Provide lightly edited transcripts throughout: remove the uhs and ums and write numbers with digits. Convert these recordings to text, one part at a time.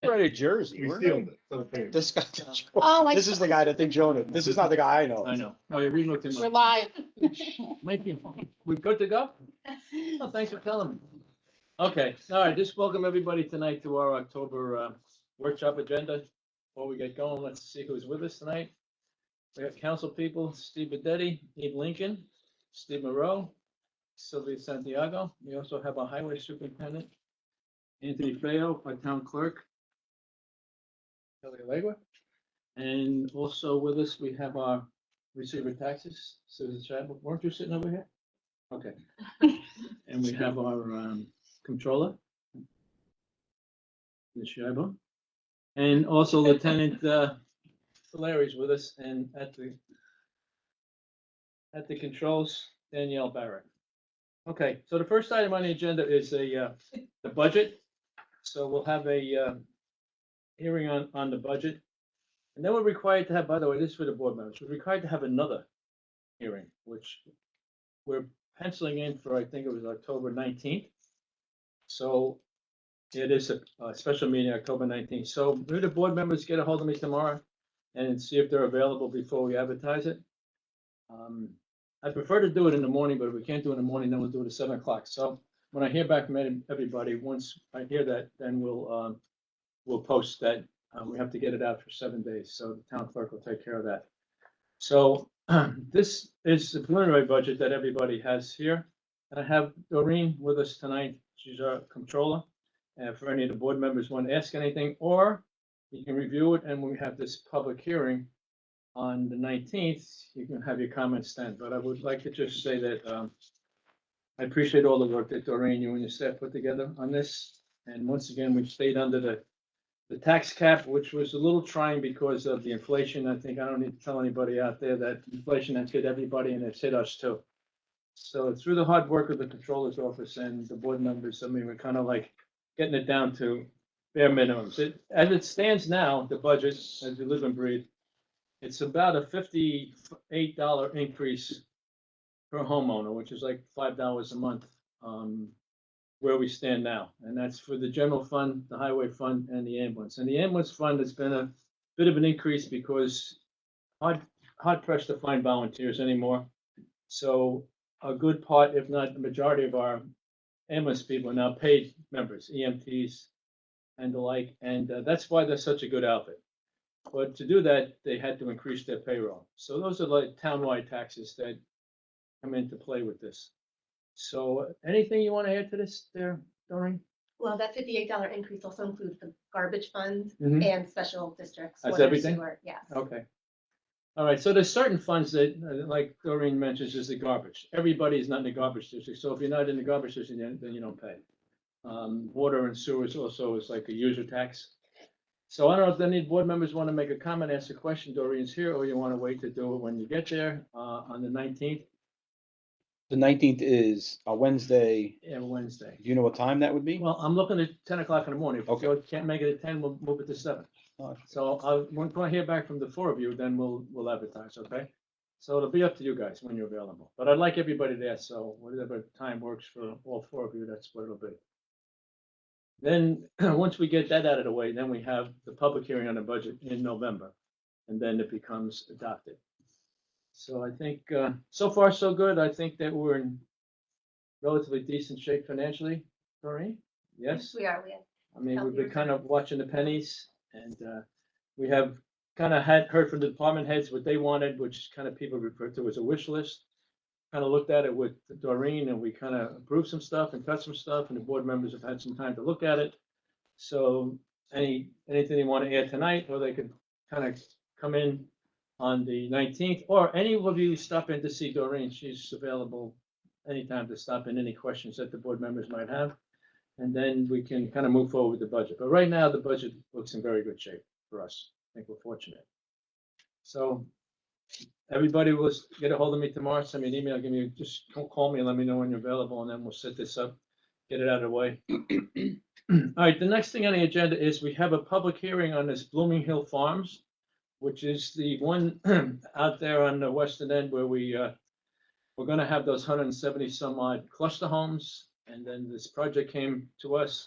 We're in Jersey. We We're sealed it. So it's- This guy. Oh, I This is the guy that thinks Jonah. This is not the guy I know. I know. Oh, you're reading what We're live. Might be. We're good to go? Oh, thanks for telling me. Okay, all right, just welcome everybody tonight to our October workshop agenda. Before we get going, let's see who's with us tonight. We have council people, Steve Bedetti, Eve Lincoln, Steve Moreau, Sylvia Santiago. We also have our highway superintendent, Anthony Feo, our town clerk, Kelly Legua. And also with us, we have our receiver of taxes, Susan Chadwick. Weren't you sitting over here? Okay. And we have our controller, Ms. Schreiber. And also Lieutenant Larry's with us, and at the controls, Danielle Barrett. Okay, so the first item on the agenda is the budget. So we'll have a hearing on the budget. And then we're required to have, by the way, this is for the board members, we're required to have another hearing, which we're penciling in for, I think it was October 19th. So it is a special meeting, October 19th. So maybe the board members get a hold of me tomorrow and see if they're available before we advertise it. I prefer to do it in the morning, but if we can't do it in the morning, then we'll do it at 7 o'clock. So when I hear back from everybody, once I hear that, then we'll post that. We have to get it out for 7 days, so the town clerk will take care of that. So this is the preliminary budget that everybody has here. And I have Doreen with us tonight. She's our controller. And for any of the board members want to ask anything, or you can review it, and when we have this public hearing on the 19th, you can have your comments then. But I would like to just say that I appreciate all the work that Doreen, you and your staff put together on this. And once again, we've stayed under the tax cap, which was a little trying because of the inflation. I think I don't need to tell anybody out there that inflation has hit everybody, and it's hit us too. So through the hard work of the controller's office and the board members, I mean, we're kind of like getting it down to bare minimums. As it stands now, the budget, as we live and breathe, it's about a $58 increase per homeowner, which is like $5 a month, where we stand now. And that's for the general fund, the highway fund, and the ambulance. And the ambulance fund has been a bit of an increase because hard pressed to find volunteers anymore. So a good part, if not the majority of our ambulance people are now paid members, EMTs and the like. And that's why they're such a good outfit. But to do that, they had to increase their payroll. So those are like townwide taxes that come into play with this. So anything you want to add to this there, Doreen? Well, that $58 increase also includes the garbage fund Mhm. and special districts. That's water, everything? sewer, yes. Okay. All right, so there's certain funds that, like Doreen mentions, is the garbage. Everybody is not in the garbage district, so if you're not in the garbage district, then you don't pay. Water and sewers also is like a user tax. So I don't know if any board members want to make a comment, ask a question, Doreen's here, or you want to wait to do it when you get there, on the 19th, The 19th is a Wednesday. and Wednesday. Do you know what time that would be? Well, I'm looking at 10 o'clock in the morning. If Okay. you can't make it at 10, we'll move it to 7. Oh, So when I hear back from the 4 of you, then we'll advertise, okay? So it'll be up to you guys when you're available, but I'd like everybody there, so whatever time works for all 4 of you, that's what it'll be. Then, once we get that out of the way, then we have the public hearing on the budget in November, and then it becomes adopted. So I think, so far, so good. I think that we're in relatively decent shape financially, Doreen? Yes? We are. I mean, we've Healthy been kind of reserves. watching the pennies, and we have kind of heard from the department heads what they wanted, which kind of people refer to as a wish list. Kind of looked at it with Doreen, and we kind of approved some stuff and cut some stuff, and the board members have had some time to look at it. So anything they want to add tonight, or they could kind of come in on the 19th, or any of you stop in to see Doreen. She's available anytime to stop in, any questions that the board members might have. And then we can kind of move forward with the budget. But right now, the budget looks in very good shape for us. I think we're fortunate. So everybody will get a hold of me tomorrow, send me an email, just call me and let me know when you're available, and then we'll set this up, get it out of the way. All right, the next thing on the agenda is we have a public hearing on this Blooming Hill Farms, which is the one out there on the western end where we're going to have those 170 some odd cluster homes. And then this project came to us,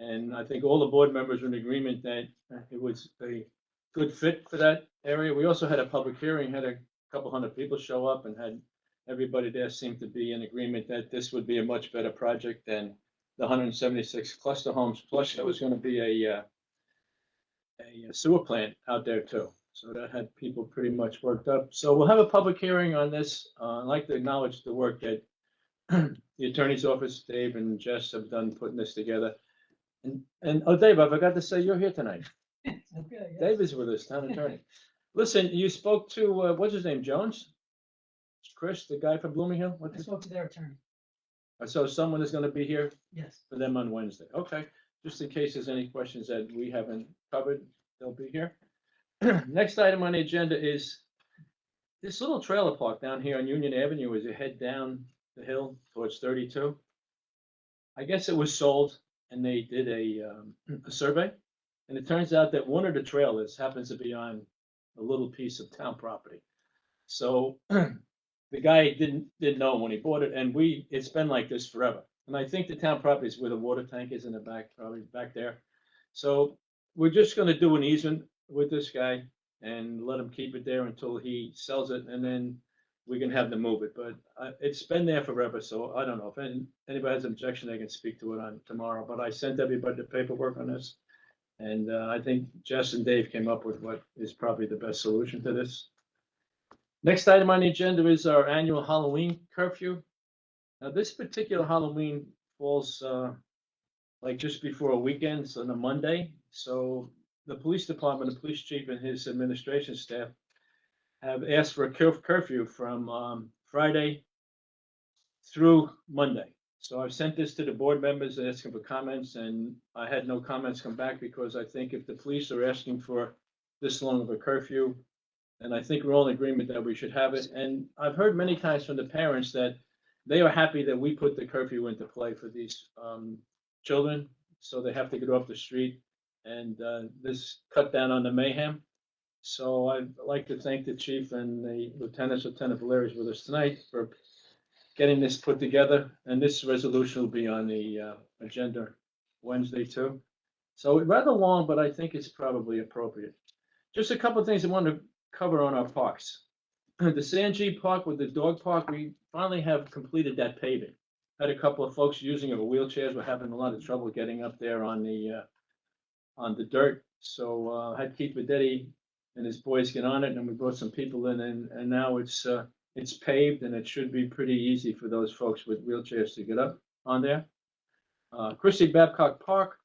And I think all the board members were in agreement that it was a good fit for that area. We also had a public hearing, had a couple hundred people show up and had everybody there seemed to be in agreement that this would be a much better project than the 176 cluster homes. Plus, there was going to be a sewer plant out there too. So that had people pretty much worked up. So we'll have a public hearing on this. I'd like to acknowledge the work that the attorney's office, Dave and Jess have done putting this together. And oh, Dave, I forgot to say you're here tonight. Okay, Dave is with us, town attorney. Listen, you spoke to, what's his name, Jones? Chris, the guy from Blooming Hill? I What's his- spoke to their attorney, So someone is gonna be here yes. for them on Wednesday. Okay, just in case there's any questions that we haven't covered, they'll be here. Next item on the agenda is this little trailer park down here on Union Avenue as you head down the hill towards 32. I guess it was sold and they did a survey. And it turns out that one of the trailers happens to be on a little piece of town property. So the guy didn't know when he bought it, and it's been like this forever. And I think the town property is where the water tank is in the back, probably back there. So we're just gonna do an easement with this guy and let him keep it there until he sells it, and then we can have them move it. But it's been there forever, so I don't know if anybody has an objection, they can speak to it on tomorrow. But I sent everybody the paperwork on this. And I think Jess and Dave came up with what is probably the best solution to this. Next item on the agenda is our annual Halloween curfew. Now, this particular Halloween falls like just before a weekend, so on a Monday. So the police department, the police chief and his administration staff have asked for a curfew from Friday through Monday. So I've sent this to the board members asking for comments, and I had no comments come back because I think if the police are asking for this long of a curfew, and I think we're all in agreement that we should have it. And I've heard many times from the parents that they are happy that we put the curfew into play for these children, so they have to get off the street and this cut down on the mayhem. So I'd like to thank the chief and the Lieutenant Valeri is with us tonight for getting this put together, and this resolution will be on the agenda Wednesday too. So it's rather long, but I think it's probably appropriate. Just a couple of things I want to cover on our parks. The Sanjay Park with the dog park, we finally have completed that paving. Had a couple of folks using it with wheelchairs, were having a lot of trouble getting up there on the dirt. So had Keith Vedetti and his boys get on it, and we brought some people in, and now it's paved, and it should be pretty easy for those folks with wheelchairs to get up on there. Christie Babcock Park,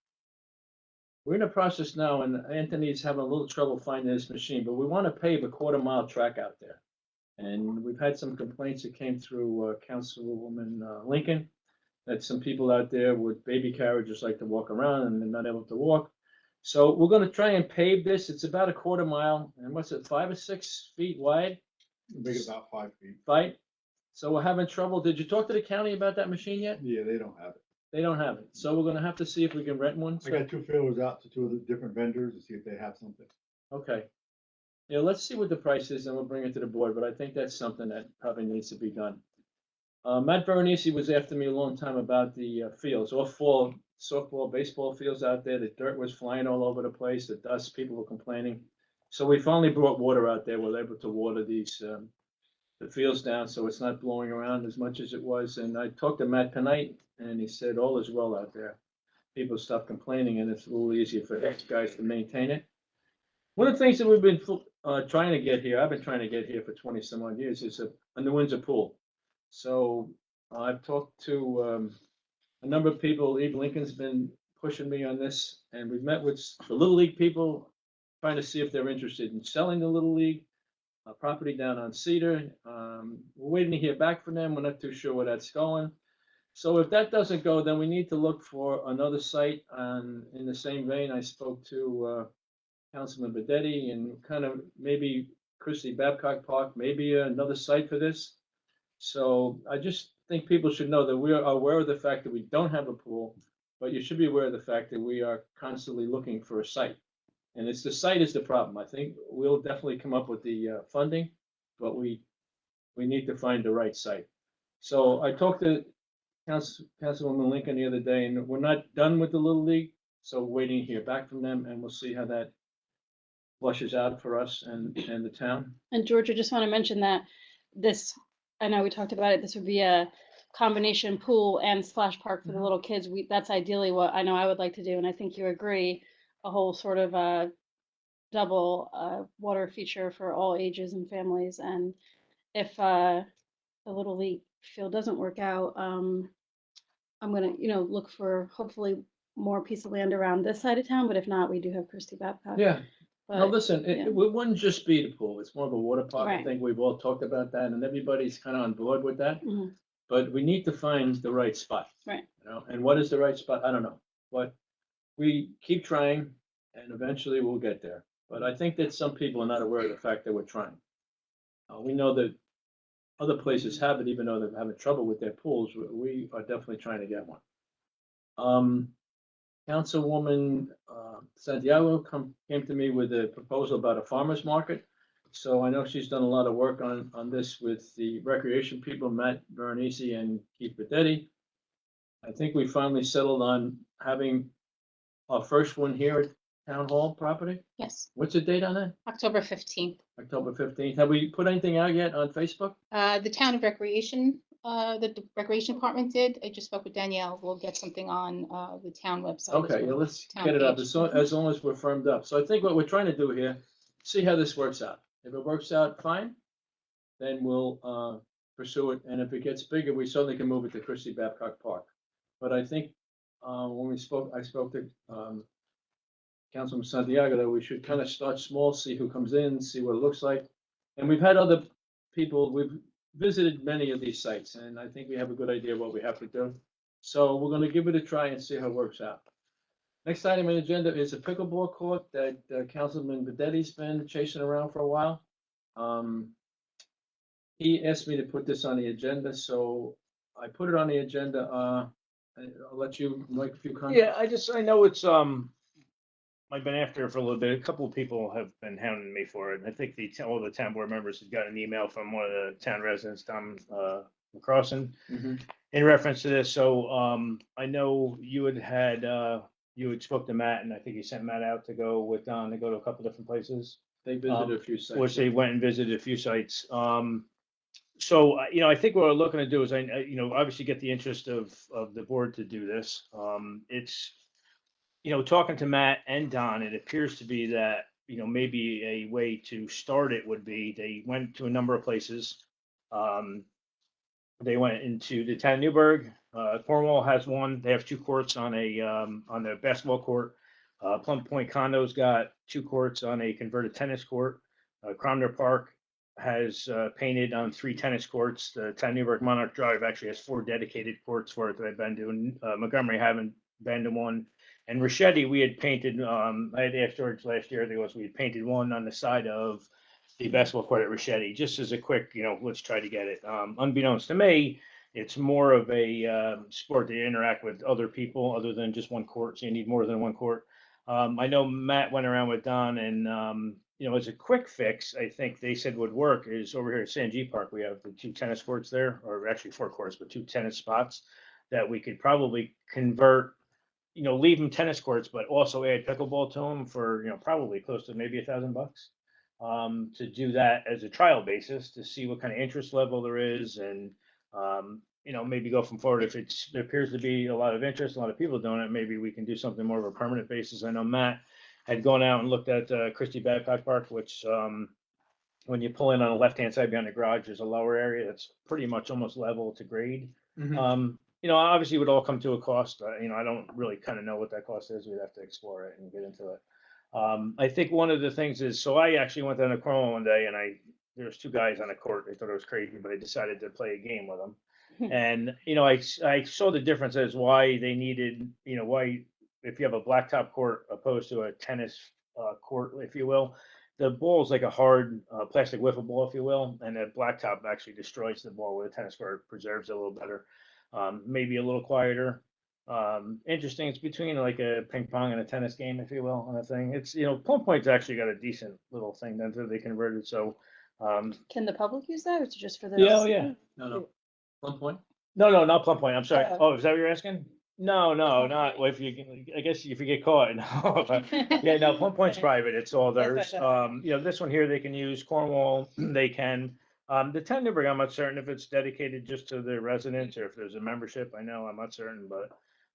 we're in the process now, and Anthony's having a little trouble finding this machine, but we want to pave a 1/4 mile track out there. And we've had some complaints that came through Councilwoman Lincoln, that some people out there with baby carriages like to walk around and they're not able to walk. So we're gonna try and pave this. It's about a 1/4 mile, and what's it, 5 or 6 feet wide? Big about 5 feet. Right? So we're having trouble. Did you talk to the county about that machine yet? Yeah, they don't have it. They don't have it. So we're gonna have to see if we can rent one. I got 2 feelers out to 2 of the different vendors to see if they have something. Okay. Yeah, let's see what the price is and we'll bring it to the board, but I think that's something that probably needs to be done. Matt Veronese was after me a long time about the fields, fall softball, baseball fields out there. The dirt was flying all over the place, the dust, people were complaining. So we finally brought water out there. We're able to water these, the fields down so it's not blowing around as much as it was. And I talked to Matt tonight and he said all is well out there. People stopped complaining and it's a little easier for X guys to maintain it. One of the things that we've been trying to get here, I've been trying to get here for 20 some odd years, is a new Windsor pool. So I've talked to a number of people. Eve Lincoln's been pushing me on this, and we've met with the Little League people, trying to see if they're interested in selling the Little League property down on Cedar. We're waiting to hear back from them. We're not too sure where that's going. So if that doesn't go, then we need to look for another site. In the same vein, I spoke to Councilman Bedetti and kind of maybe Christie Babcock Park, maybe another site for this. So I just think people should know that we are aware of the fact that we don't have a pool, but you should be aware of the fact that we are constantly looking for a site. And it's the site is the problem. I think we'll definitely come up with the funding, but we need to find the right site. So I talked to Councilwoman Lincoln the other day, and we're not done with the Little League. So waiting to hear back from them, and we'll see how that flushes out for us and the town. And George, I just want to mention that this, I know we talked about it, this would be a combination pool and splash park for the little kids. That's ideally what I know I would like to do, and I think you agree, a whole sort of double water feature for all ages and families. And if the Little League field doesn't work out, I'm gonna, look for hopefully more piece of land around this side of town, but if not, we do have Christie Babcock. Yeah, But, no, listen, yeah. it wouldn't just be the pool, it's more of a water park, I Right. think we've all talked about that, and everybody's kind of on board with that. Mhm. But we need to find the right spot. Right. And what is the right spot? I don't know, but we keep trying and eventually we'll get there. But I think that some people are not aware of the fact that we're trying. We know that other places have it, even though they're having trouble with their pools. We are definitely trying to get one. Councilwoman Santiago came to me with a proposal about a farmer's market. So I know she's done a lot of work on this with the recreation people, Matt Veronese and Keith Bedetti. I think we finally settled on having our first one here at Town Hall property. Yes, What's the date on that? October 15th. October 15th. Have we put anything out yet on Facebook? The town of recreation, the recreation department did. I just spoke with Danielle. We'll get something on the town website. as Okay, yeah, well, let's town get it up page. as long as we're firmed up. So I think what we're trying to do here, see how this works out. If it works out, fine, then we'll pursue it. And if it gets bigger, we certainly can move it to Christie Babcock Park. But I think when I spoke to Councilman Santiago, that we should kind of start small, see who comes in, see what it looks like. And we've had other people, we've visited many of these sites, and I think we have a good idea of what we have to do. So we're gonna give it a try and see how it works out. Next item on the agenda is a pickleball court that Councilman Bedetti's been chasing around for a while. He asked me to put this on the agenda, so I put it on the agenda. I'll let you make a few comments. Yeah, I know it's, I've been after it for a little bit. A couple of people have been hounding me for it. And I think all the town board members had got an email from one of the town residents, Tom, McCrossin, Mhm. in reference to this. So, I know you had spoke to Matt, and I think you sent Matt out to go with Don to go to a couple different places, They visited a few sites. which they went and visited a few sites. So, I think what we're looking to do is, obviously get the interest of the board to do this. It's, talking to Matt and Don, it appears to be that, maybe a way to start it would be, they went to a number of places. They went into the town of Newburgh, Cornwall has one, they have two courts on the basketball court. Plum Point Condos got two courts on a converted tennis court. Cromner Park has painted on three tennis courts. The town of Newburgh Monarch Drive actually has four dedicated courts for it that I've been doing. Montgomery haven't been to one. And Ricchetti, we had painted, I had asked George last year, I think it was, we had painted one on the side of the basketball court at Ricchetti, just as a quick, let's try to get it. Unbeknownst to me, it's more of a sport to interact with other people other than just one court, so you need more than one court. I know Matt went around with Don and, as a quick fix, I think they said would work is over here at Sanjay Park, we have the two tennis courts there, or actually four courts, but two tennis spots that we could probably convert, leave them tennis courts, but also add pickleball to them for, probably close to maybe $1,000. To do that as a trial basis to see what kind of interest level there is and, maybe go from forward. If there appears to be a lot of interest, a lot of people doing it, maybe we can do something more of a permanent basis. I know Matt had gone out and looked at Christie Babcock Park, which when you pull in on the left-hand side behind the garage, there's a lower area that's pretty much almost level to grade. Mhm. Obviously it would all come to a cost. I don't really kind of know what that cost is. We'd have to explore it and get into it. I think one of the things is, so I actually went down to Cornwall one day and there was two guys on the court. I thought it was crazy, but I decided to play a game with them. And, I saw the difference as why they needed, why, if you have a blacktop court opposed to a tennis court, if you will, the ball is like a hard plastic wiffle ball, if you will, and the blacktop actually destroys the ball, where the tennis court preserves it a little better. Maybe a little quieter. Interesting. It's between like a ping pong and a tennis game, if you will, on a thing. It's, Plum Point's actually got a decent little thing then that they converted. So, Can the public use that, or is it just for this? yeah, oh yeah. No. One point. No, not Plum Point. I'm sorry. Oh. Oh, is that what you're asking? No, not, well, if you, I guess if you get caught, no, but, yeah, no, Plum Point's private, it's all That's theirs. what I This one here, they can use Cornwall, they can. The 10 Newburgh, I'm not certain if it's dedicated just to the residents or if there's a membership, I'm not certain, but,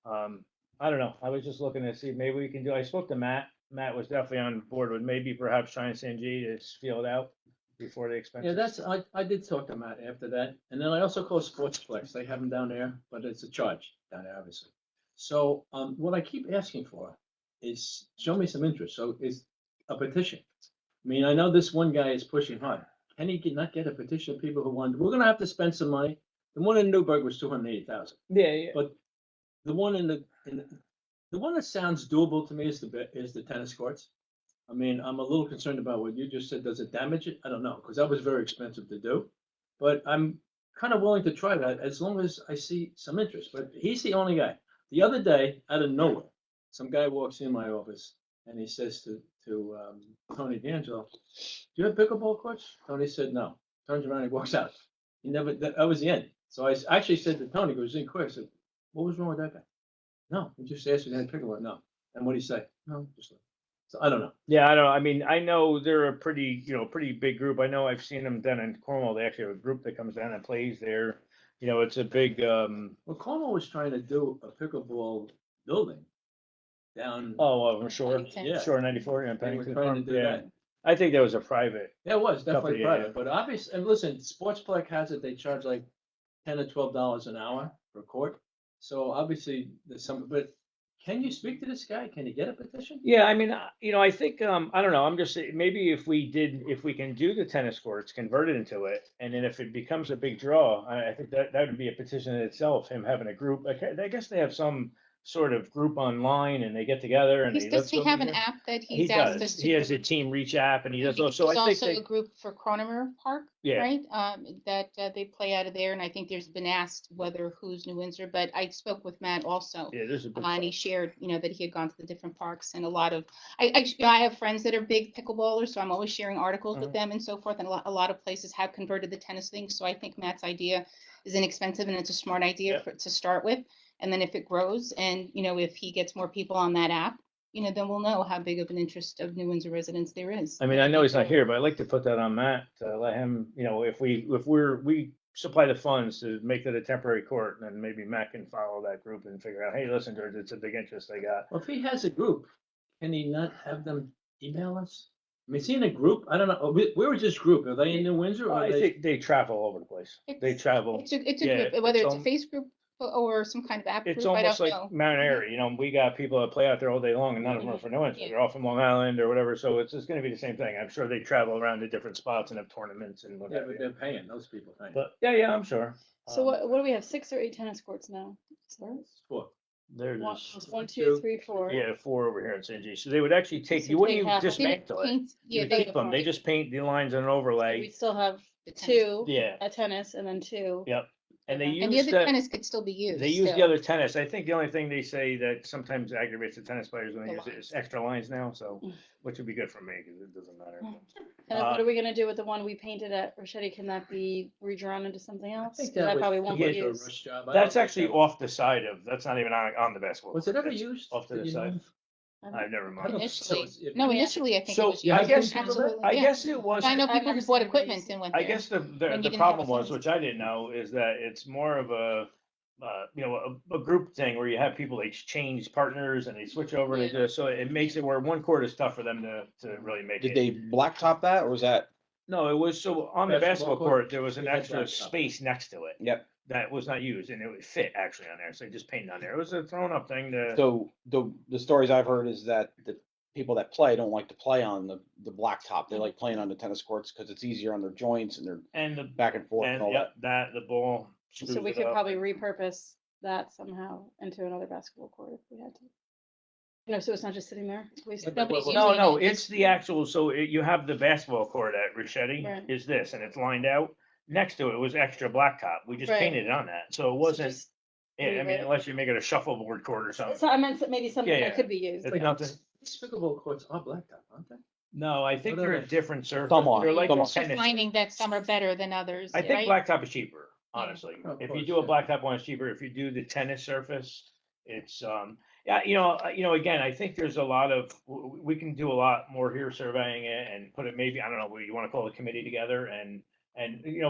I don't know, I was just looking to see, maybe we can do, I spoke to Matt was definitely on board with maybe perhaps trying Sanjay to feel it out before the Yeah, expenses. I did talk to Matt after that, and then I also called Sportsplex, they have them down there, but it's a charge down there, obviously. So, what I keep asking for is, show me some interest, so is a petition. I mean, I know this one guy is pushing hard, can he not get a petition of people who want, we're gonna have to spend some money. The one in Newburgh was 280,000, Yeah, but the one the one that sounds doable to me is the tennis courts. I mean, I'm a little concerned about what you just said. Does it damage it? I don't know, because that was very expensive to do. But I'm kind of willing to try that as long as I see some interest. But he's the only guy. The other day, out of nowhere, some guy walks in my office and he says to Tony D'Angelo, "Do you have pickleball courts?" Tony said no. Turns around and walks out. He never. That was the end. So I actually said to Tony, who was in quick, I said, "What was wrong with that guy?" No, he just asked if they had pickleball. No. And what did he say? No, just. So I don't know. Yeah, I don't know. I mean, I know they're a pretty, pretty big group. I know I've seen them down in Cornwall. They actually have a group that comes down and plays there. It's a big, Well, Cornwall was trying to do a pickleball building down. I'm sure, Yeah. Shore 94, yeah, They were Pennington trying to Farm, do yeah. that. I think that was a private. Yeah, it was definitely Company, yeah. private, but obviously, and listen, Sportsplex has it, they charge like $10 or $12 an hour per court. So obviously, there's some, but can you speak to this guy? Can he get a petition? Yeah, I mean, I think, I don't know. I'm just saying, maybe if we can do the tennis courts, convert it into it, and then if it becomes a big draw, I think that would be a petition in itself, him having a group. I guess they have some sort of group online and they get together and Does he let's go have an here. app that He he's asked us does. to? He has do? a team reach app and he does. There's So I think also they, a group for Cronemer Park, yeah. right? That they play out of there, and I think there's been asked whether who's New Windsor, but I spoke with Matt also. Yeah, there's a big. And he shared, that he had gone to the different parks and a lot of, I have friends that are big pickleballers, so I'm always sharing articles with them and so forth. And a lot of places have converted the tennis thing. So I think Matt's idea is inexpensive and it's a smart idea to start with. And then if it grows and, if he gets more people on that app, then we'll know how big of an interest of New Windsor residents there is. I mean, I know he's not here, but I'd like to put that on Matt to let him, if we supply the funds to make that a temporary court, then maybe Matt can follow that group and figure out, hey, listen, George, it's a big interest I got. Well, if he has a group, can he not have them email us? I mean, is he in a group? I don't know. Where is this group? Are they in New Windsor? Or are I they? think they travel all over the place. They travel. It's a Yeah, group, whether it's a al- face group or some kind of app It's group, I almost don't like know. Mount Airy, we got people that play out there all day long and none of them are from New Windsor. Yeah. They're all from Long Island or whatever. So it's just gonna be the same thing. I'm sure they travel around to different spots and have tournaments and Yeah, whatever. but they're paying, those people paying. But yeah, I'm sure. So what do we have, 6 or 8 tennis courts now? Four. There's. One, two, three, 4. Yeah, 4 over here in St. G. So they would actually take, So you wouldn't take even half of it. dismantle it. Paint- You Yeah, would they keep them. They just paint the lines and We overlay. still have the tennis. 2 Yeah, at tennis and then 2. yep. And they Okay. And the use other the, tennis could still be used. they use the still. other tennis. I think the only thing they say that sometimes aggravates the tennis players when they The use it lines. is extra lines now, so, Mm. which would be good for me because it doesn't matter. And then what are we gonna do with the one we painted at Rochetti? Can that be redrawn into something I else? think 'Cause that probably was won't too be much of a used. rush job. I That's don't think actually that- off the side of, that's not even on the basketball. Was it ever That's used? Off to Did the you know? side. I've never I don't mind. think Initially, so. It- no, I mean, initially I think it So was I used. guess, Absolutely, I yeah. guess it was. I know I've people never who bought seen anybody equipment use and went I there. guess the when you didn't have problem a was, tennis which I didn't know, is that it's more of a group thing where you have people, they change partners and they switch over, they do, so it makes it where one court is tough for them to really make Did it. they blacktop that or was that? No, it was, so on the Basketball basketball court? court, there was an They had extra blacktop. space next to it Yep. that was not used and it would fit actually on there, so they just painted on there. It was a thrown up thing to. So the stories I've heard is that the people that play don't like to play on the blacktop. They like playing on the tennis courts because it's easier on their joints and their And the, back and forth and and all yep, that. the ball screws So we it could up. probably repurpose that somehow into another basketball court if we had to. So it's not just sitting there. wasted. But- Nobody's well, No, using it. it's the actual, so you have the basketball court at Richetti Right. is this, and it's lined out. Next to it was extra blacktop. We just Right. painted it on that, so it So wasn't, just yeah, I leave mean, it. unless you make it a shuffleboard court or That's something. not- I meant maybe something Yeah, that could be used. It's Wait, nothing. These pickleball courts are blacktop, aren't they? No, I think What are they're a they? different surface. Some are, They're like some a are. Just tennis. finding that some are better than others, I think right? blacktop is cheaper, honestly. Of If you course, do a yeah. blacktop one, it's cheaper. If you do the tennis surface, It's, yeah, again, I think there's a lot of, we can do a lot more here surveying it and put it, maybe, I don't know, what you want to call a committee together and,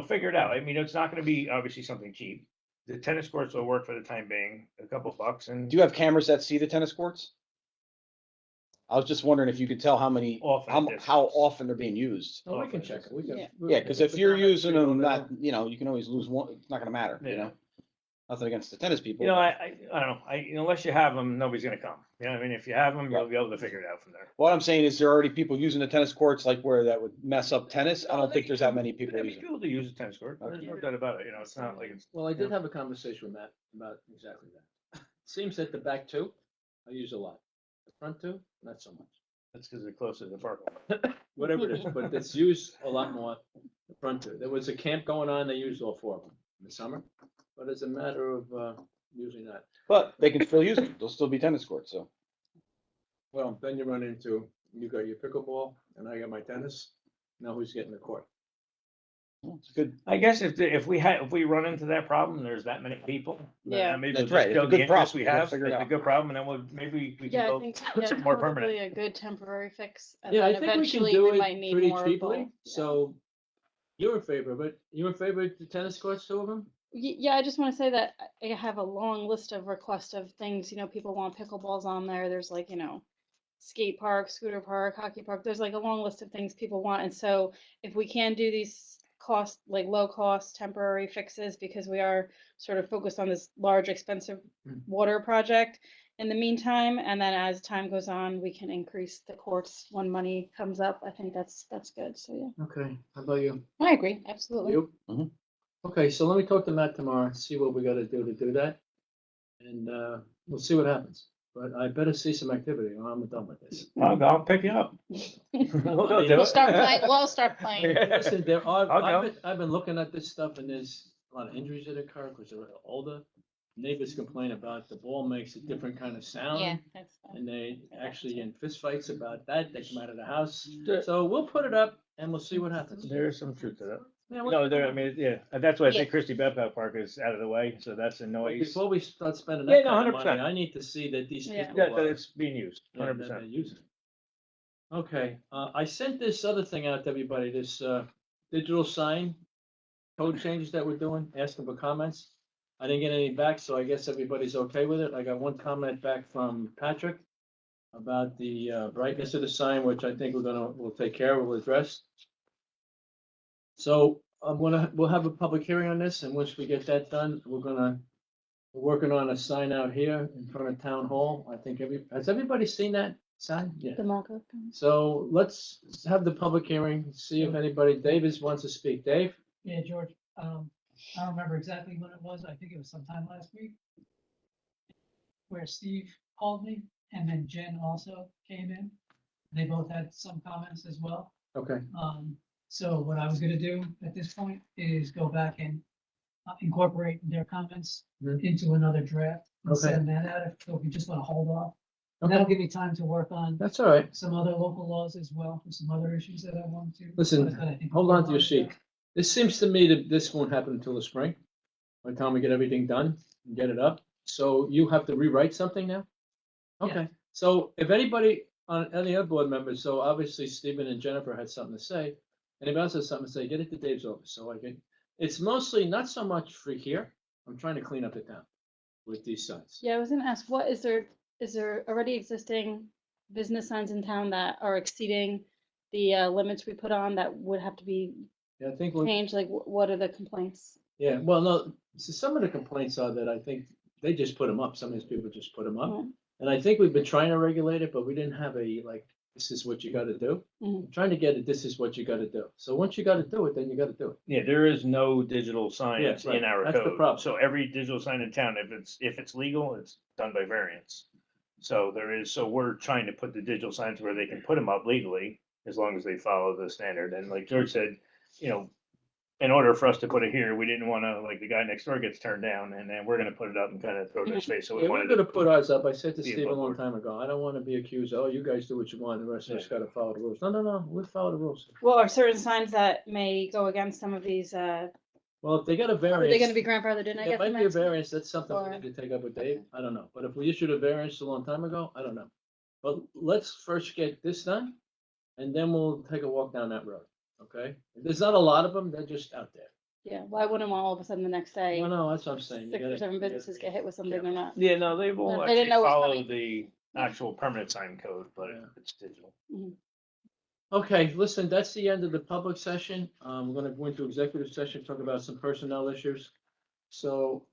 figure it out. I mean, it's not going to be obviously something cheap. The tennis courts will work for the time being, a couple bucks and. Do you have cameras that see the tennis courts? I was just wondering if you could tell how many, Often how distance. often they're being used. Oh, we can check it. We can. Yeah. Yeah, because if you're using them, that, you can always lose one, it's not gonna matter, Yeah. Nothing against the tennis people. I don't know, unless you have them, nobody's gonna come. You know what I mean? If you have them, you'll be able to figure it out from there. What I'm saying is there are already people using the tennis courts like where that would mess up tennis. I No, don't think they there's can- that many people There'd be using it. people to use a tennis court. There's no doubt about it. It's not like it's. Well, I did have a conversation with Matt about exactly that. Seems that the back two, I use a lot. The front two, not so much. That's because they're closer to the park. Whatever it is, but it's used a lot more, the front two. There was a camp going on, they used all four of them in the summer. But it's a matter of, usually not. But they can still use them. They'll still be tennis courts, so. Well, then you run into, you got your pickleball and I got my tennis. Now who's getting the court? Well, it's good. I guess if we run into that problem, and there's that many people. then Yeah. maybe That's we'll right. just It's a build the good interest problem. we We'll have. figure it It's a out. good problem, and then maybe we can Yeah, I build think, something more probably permanent. a good temporary fix. And Yeah, I then think we can eventually do might it need pretty more of cheaply. both. Yeah. So you're in favor of it. You in favor of the tennis courts, two of them? Yeah, I just want to say that I have a long list of requests of things, people want pickleballs on there. There's like, skate park, scooter park, hockey park. There's like a long list of things people want. And so if we can do these low cost temporary fixes, because we are sort of focused on this large, expensive water project in the meantime, and then as time goes on, we can increase the courts when money comes up. I think that's good. So yeah. Okay, how about you? I agree, absolutely. You? Mhm. Okay, so let me talk to Matt tomorrow, and see what we gotta do to do that. And, we'll see what happens. But I better see some activity or I'm done with this. I'll pick you up. We'll go do We'll it. start playing, we'll start playing. Listen, there are, I'll go. I've been looking at this stuff and there's a lot of injuries that occur because they're older. Neighbors complain about the ball makes a different kind of Yeah, sound. that's fine. And they actually in fistfights about that, they come out of the house. There- So we'll put it up and we'll see what happens. There is some truth to that. Yeah, No, I mean, yeah, and that's why I Yeah. think Christie Babcock Park is out of the way, so that's a But noise. before we start spending Yeah, that no, kind of money, 100%. I need to see that these Yeah. people. Yeah, that it's being used, Yeah, 100%. that they're using it. Okay, I sent this other thing out to everybody, this digital sign code changes that we're doing, asking for comments. I didn't get any back, so I guess everybody's okay with it. I got one comment back from Patrick about the brightness of the sign, which I think we'll take care of, we'll address. So we'll have a public hearing on this, and once we get that done, we're working on a sign out here in front of Town Hall. I think has everybody seen that sign? Yeah. The mock-up. So let's have the public hearing, see if anybody, Davis wants to speak. Dave? Yeah, George, I don't remember exactly when it was. I think it was sometime last week. Where Steve called me and then Jen also came in. They both had some comments as well. Okay. So what I was gonna do at this point is go back and incorporate their comments Mhm. into another draft. And Okay. send that out if you just wanna hold off. And that'll give me time to work on That's all right. some other local laws as well, and some other issues that I want to. Listen, that I think hold we on to your want sheet. This seems to me that this won't happen until the spring. By the time we get everything done and get it up. So you have to rewrite something now? Yeah. Okay, so if anybody on any other board members, so obviously Stephen and Jennifer had something to say. Anybody else has something to say, get it to Dave's office, so I can, it's mostly not so much for here. I'm trying to clean up the town with these signs. Yeah, I was gonna ask, is there already existing business signs in town that are exceeding the limits we put on that would have to be Yeah, I think, we're- changed? Like, what are the complaints? yeah, well, no, so some of the complaints are that I think they just put them up. Some of these people just put them up. Mm. And I think we've been trying to regulate it, but we didn't have a, like, this is what you gotta do. Mhm. I'm trying to get it, this is what you gotta do. So once you gotta do it, then you gotta do it. Yeah, there is no digital signs Yes, right. in our That's the code. problem. So every digital sign in town, if it's legal, it's done by variance. So we're trying to put the digital signs where they can put them up legally, as long as they follow the standard. And like George said, in order for us to put it here, we didn't wanna, like, the guy next door gets turned down, and then we're gonna put it up and kind of throw it in his face. So we Yeah, we're wanted gonna to put ours up. I said to be Steve a above long board. time ago, I don't wanna be accused, oh, you guys do what you want, the rest of us Yeah. gotta follow the rules. No, we follow the rules. Well, are certain signs that may go against some of these Well, if they got a Are they variance. gonna be grandfathered in, I It guess? might the be a next one? variance, that's something we Or- need to take up with Dave, I don't know, but if we issued a variance a long time ago, I don't know. But let's first get this done, and then we'll take a walk down that road, okay? There's not a lot of them, they're just out there. Yeah, why wouldn't all of a sudden the next day, Well, no, that's what I'm saying. You 6 or gotta- 7 you gotta businesses be get hit with something careful. or not? Yeah, no, they will They didn't actually know it was follow coming. the actual permanent sign code, but Yeah. it's digital. Okay, listen, that's the end of the public session. We're gonna go into executive session, talk about some personnel issues. So